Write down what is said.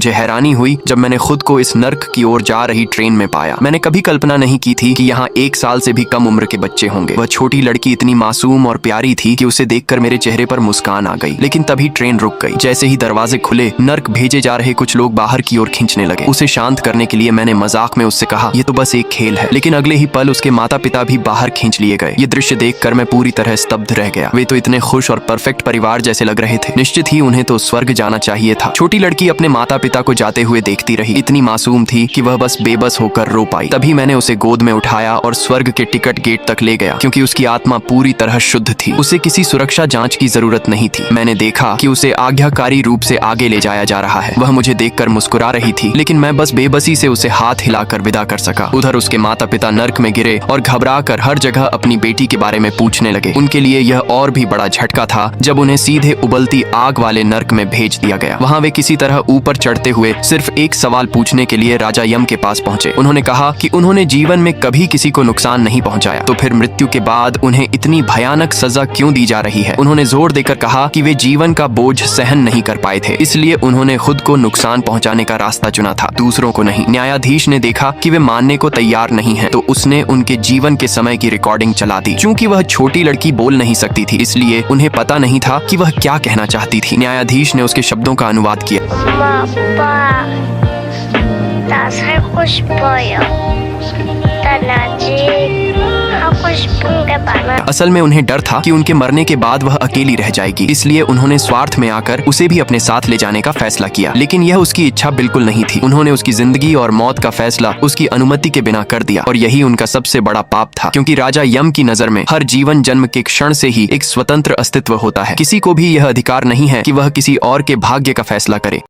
मुझे हैरानी हुई जब मैंने खुद को इस नर्क की ओर जा रही ट्रेन में पाया। मैंने कभी कल्पना नहीं की थी कि यहाँ 1 साल से भी कम उम्र के बच्चे होंगे। वह छोटी लड़की इतनी मासूम और प्यारी थी कि उसे देखकर मेरे चेहरे पर मुस्कान आ गई। लेकिन तभी ट्रेन रुक गई। जैसे ही दरवाजे खुले, नर्क भेजे जा रहे कुछ लोग बाहर की ओर खींचने लगे। उसे शांत करने के लिए मैंने मजाक में उससे कहा, ये तो बस एक खेल है। लेकिन अगले ही पल उसके माता पिता भी बाहर खींच लिए गए। ये दृश्य देखकर मैं पूरी तरह स्तब्ध रह गया। वे तो इतने खुश और परफेक्ट परिवार जैसे लग रहे थे। निश्चित ही उन्हें तो स्वर्ग जाना चाहिए था। छोटी लड़की अपने माता पिता को जाते हुए देखती रही। इतनी मासूम थी कि वह बस बेबस होकर रो पाई। तभी मैंने उसे गोद में उठाया और स्वर्ग के टिकट गेट तक ले गया, क्योंकि उसकी आत्मा पूरी तरह शुद्ध थी। उसे किसी सुरक्षा जांच की जरूरत नहीं थी। मैंने देखा कि उसे आज्ञाकारी रूप से आगे ले जाया जा रहा है। वह मुझे देखकर मुस्कुरा रही थी, लेकिन मैं बस बेबसी से उसे हाथ हिलाकर विदा कर सका। उधर उसके माता पिता नर्क में गिरे और घबराकर हर जगह अपनी बेटी के बारे में पूछने लगे। उनके लिए यह और भी बड़ा झटका था जब उन्हें सीधे उबलती आग वाले नर्क में भेज दिया गया। वहाँ वे किसी तरह ऊपर चढ़ते हुए सिर्फ एक सवाल पूछने के लिए राजा यम के पास पहुंचे। उन्होंने कहा कि उन्होंने जीवन में कभी किसी को नुकसान नहीं पहुंचाया, तो फिर मृत्यु के बाद उन्हें इतनी भयानक सजा क्यों दी जा रही है। उन्होंने जोर देकर कहा कि वे जीवन का बोझ सहन नहीं कर पाए थे, इसलिए उन्होंने खुद को नुकसान पहुंचाने का रास्ता चुना था, दूसरों को नहीं। न्यायाधीश ने देखा कि वे मानने को तैयार नहीं है, तो उसने उनके जीवन के समय की रिकॉर्डिंग चला दी। चूंकि वह छोटी लड़की बोल नहीं सकती थी, इसलिए उन्हें पता नहीं था कि वह क्या कहना चाहती थी। न्यायाधीश ने उसके शब्दों का अनुवाद किया। असल में उन्हें डर था कि उनके मरने के बाद वह अकेली रह जाएगी, इसलिए उन्होंने स्वार्थ में आकर उसे भी अपने साथ ले जाने का फैसला किया। लेकिन यह उसकी इच्छा बिल्कुल नहीं थी। उन्होंने उसकी जिंदगी और मौत का फैसला उसकी अनुमति के बिना कर दिया, और यही उनका सबसे बड़ा पाप था, क्योंकि राजा यम की नजर में हर जीवन जन्म के क्षण से ही एक स्वतंत्र अस्तित्व होता है। किसी को भी यह अधिकार नहीं है कि वह किसी और के भाग्य का फैसला करे।